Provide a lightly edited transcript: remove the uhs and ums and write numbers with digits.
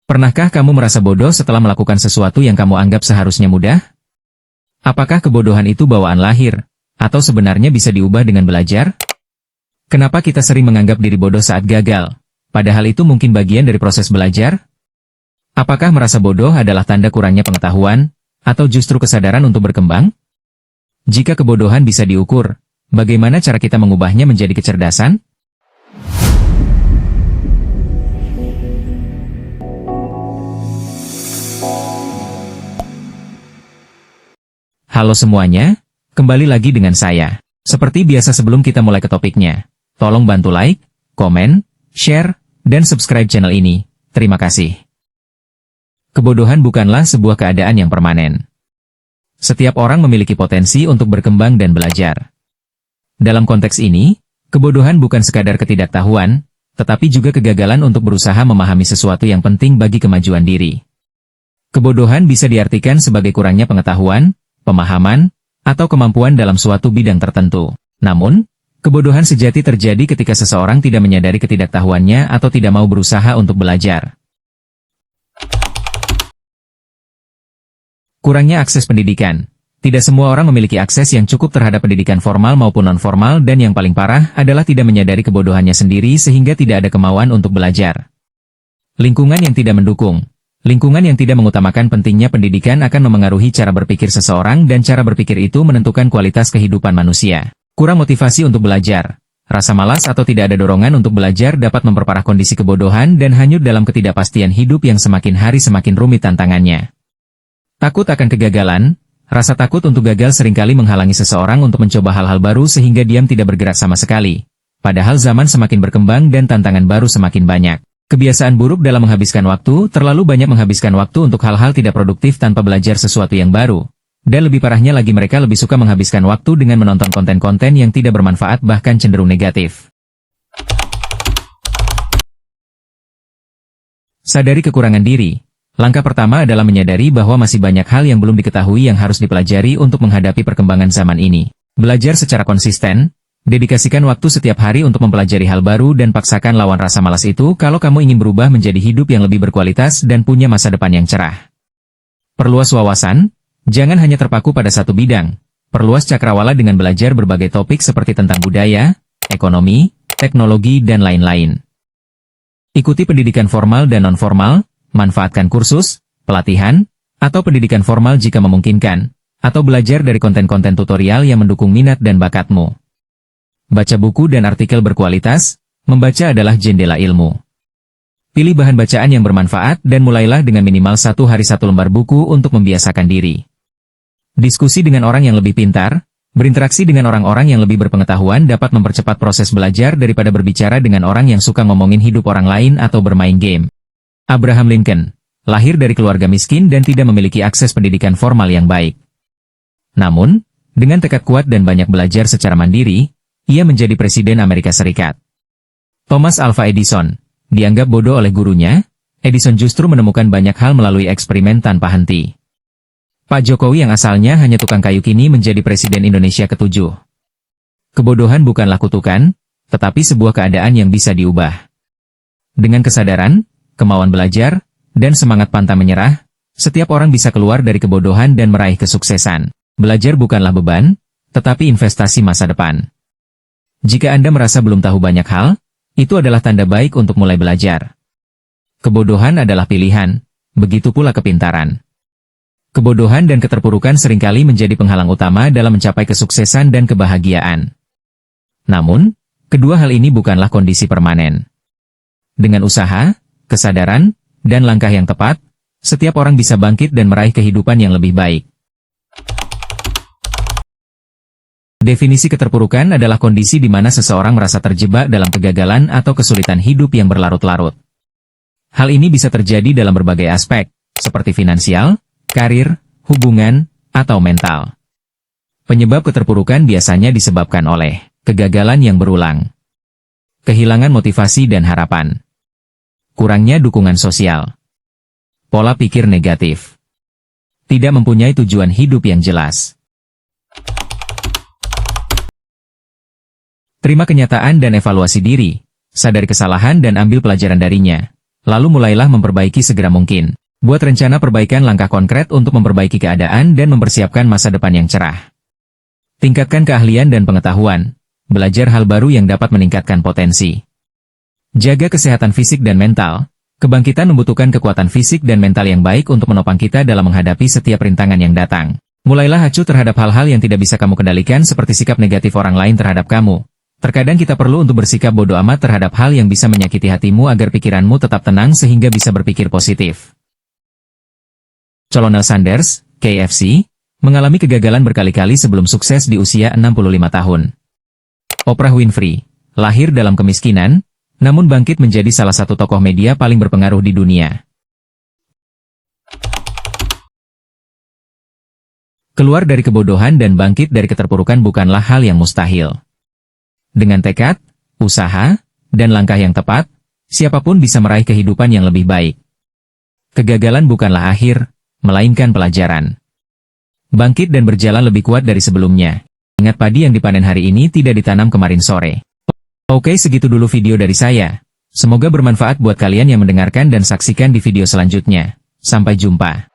Pernahkah kamu merasa bodoh setelah melakukan sesuatu yang kamu anggap seharusnya mudah? Apakah kebodohan itu bawaan lahir, atau sebenarnya bisa diubah dengan belajar? Kenapa kita sering menganggap diri bodoh saat gagal, padahal itu mungkin bagian dari proses belajar? Apakah merasa bodoh adalah tanda kurangnya pengetahuan, atau justru kesadaran untuk berkembang? Jika kebodohan bisa diukur, bagaimana cara kita mengubahnya menjadi kecerdasan? Halo semuanya, kembali lagi dengan saya. Seperti biasa sebelum kita mulai ke topiknya, tolong bantu like, komen, share, dan subscribe channel ini. Terima kasih. Kebodohan bukanlah sebuah keadaan yang permanen. Setiap orang memiliki potensi untuk berkembang dan belajar. Dalam konteks ini, kebodohan bukan sekadar ketidaktahuan, tetapi juga kegagalan untuk berusaha memahami sesuatu yang penting bagi kemajuan diri. Kebodohan bisa diartikan sebagai kurangnya pengetahuan, pemahaman, atau kemampuan dalam suatu bidang tertentu. Namun, kebodohan sejati terjadi ketika seseorang tidak menyadari ketidaktahuannya atau tidak mau berusaha untuk belajar. Kurangnya akses pendidikan. Tidak semua orang memiliki akses yang cukup terhadap pendidikan formal maupun non-formal, dan yang paling parah adalah tidak menyadari kebodohannya sendiri sehingga tidak ada kemauan untuk belajar. Lingkungan yang tidak mendukung. Lingkungan yang tidak mengutamakan pentingnya pendidikan akan memengaruhi cara berpikir seseorang, dan cara berpikir itu menentukan kualitas kehidupan manusia. Kurang motivasi untuk belajar. Rasa malas atau tidak ada dorongan untuk belajar dapat memperparah kondisi kebodohan dan hanyut dalam ketidakpastian hidup yang semakin hari semakin rumit tantangannya. Takut akan kegagalan. Rasa takut untuk gagal seringkali menghalangi seseorang untuk mencoba hal-hal baru sehingga diam tidak bergerak sama sekali. Padahal zaman semakin berkembang dan tantangan baru semakin banyak. Kebiasaan buruk dalam menghabiskan waktu, terlalu banyak menghabiskan waktu untuk hal-hal tidak produktif tanpa belajar sesuatu yang baru. Dan lebih parahnya lagi, mereka lebih suka menghabiskan waktu dengan menonton konten-konten yang tidak bermanfaat bahkan cenderung negatif. Sadari kekurangan diri. Langkah pertama adalah menyadari bahwa masih banyak hal yang belum diketahui yang harus dipelajari untuk menghadapi perkembangan zaman ini. Belajar secara konsisten. Dedikasikan waktu setiap hari untuk mempelajari hal baru dan paksakan lawan rasa malas itu kalau kamu ingin berubah menjadi hidup yang lebih berkualitas dan punya masa depan yang cerah. Perluas wawasan, jangan hanya terpaku pada satu bidang. Perluas cakrawala dengan belajar berbagai topik seperti tentang budaya, ekonomi, teknologi, dan lain-lain. Ikuti pendidikan formal dan non-formal, manfaatkan kursus, pelatihan, atau pendidikan formal jika memungkinkan, atau belajar dari konten-konten tutorial yang mendukung minat dan bakatmu. Baca buku dan artikel berkualitas. Membaca adalah jendela ilmu. Pilih bahan bacaan yang bermanfaat dan mulailah dengan minimal 1 hari 1 lembar buku untuk membiasakan diri. Diskusi dengan orang yang lebih pintar. Berinteraksi dengan orang-orang yang lebih berpengetahuan dapat mempercepat proses belajar daripada berbicara dengan orang yang suka ngomongin hidup orang lain atau bermain game. Abraham Lincoln lahir dari keluarga miskin dan tidak memiliki akses pendidikan formal yang baik. Namun, dengan tekad kuat dan banyak belajar secara mandiri, ia menjadi Presiden Amerika Serikat. Thomas Alva Edison dianggap bodoh oleh gurunya. Edison justru menemukan banyak hal melalui eksperimen tanpa henti. Pak Jokowi yang asalnya hanya tukang kayu kini menjadi Presiden Indonesia ke-7. Kebodohan bukanlah kutukan, tetapi sebuah keadaan yang bisa diubah. Dengan kesadaran, kemauan belajar, dan semangat pantang menyerah, setiap orang bisa keluar dari kebodohan dan meraih kesuksesan. Belajar bukanlah beban, tetapi investasi masa depan. Jika Anda merasa belum tahu banyak hal, itu adalah tanda baik untuk mulai belajar. Kebodohan adalah pilihan, begitu pula kepintaran. Kebodohan dan keterpurukan seringkali menjadi penghalang utama dalam mencapai kesuksesan dan kebahagiaan. Namun, kedua hal ini bukanlah kondisi permanen. Dengan usaha, kesadaran, dan langkah yang tepat, setiap orang bisa bangkit dan meraih kehidupan yang lebih baik. Definisi keterpurukan adalah kondisi di mana seseorang merasa terjebak dalam kegagalan atau kesulitan hidup yang berlarut-larut. Hal ini bisa terjadi dalam berbagai aspek, seperti finansial, karir, hubungan, atau mental. Penyebab keterpurukan biasanya disebabkan oleh kegagalan yang berulang, kehilangan motivasi dan harapan, kurangnya dukungan sosial, pola pikir negatif, tidak mempunyai tujuan hidup yang jelas. Terima kenyataan dan evaluasi diri, sadari kesalahan dan ambil pelajaran darinya. lalu mulailah memperbaiki segera mungkin. Buat rencana perbaikan langkah konkret untuk memperbaiki keadaan dan mempersiapkan masa depan yang cerah. Tingkatkan keahlian dan pengetahuan. Belajar hal baru yang dapat meningkatkan potensi. Jaga kesehatan fisik dan mental. Kebangkitan membutuhkan kekuatan fisik dan mental yang baik untuk menopang kita dalam menghadapi setiap rintangan yang datang. Mulailah acuh terhadap hal-hal yang tidak bisa kamu kendalikan seperti sikap negatif orang lain terhadap kamu. Terkadang kita perlu untuk bersikap bodoh amat terhadap hal yang bisa menyakiti hatimu agar pikiranmu tetap tenang sehingga bisa berpikir positif. Colonel Sanders, KFC, mengalami kegagalan berkali-kali sebelum sukses di usia 65 tahun. Oprah Winfrey, lahir dalam kemiskinan, namun bangkit menjadi salah satu tokoh media paling berpengaruh di dunia. Keluar dari kebodohan dan bangkit dari keterpurukan bukanlah hal yang mustahil. Dengan tekad, usaha, dan langkah yang tepat, siapapun bisa meraih kehidupan yang lebih baik. Kegagalan bukanlah akhir, melainkan pelajaran. Bangkit dan berjalan lebih kuat dari sebelumnya. Ingat, padi yang dipanen hari ini tidak ditanam kemarin sore. Oke, segitu dulu video dari saya. Semoga bermanfaat buat kalian yang mendengarkan dan saksikan di video selanjutnya. Sampai jumpa.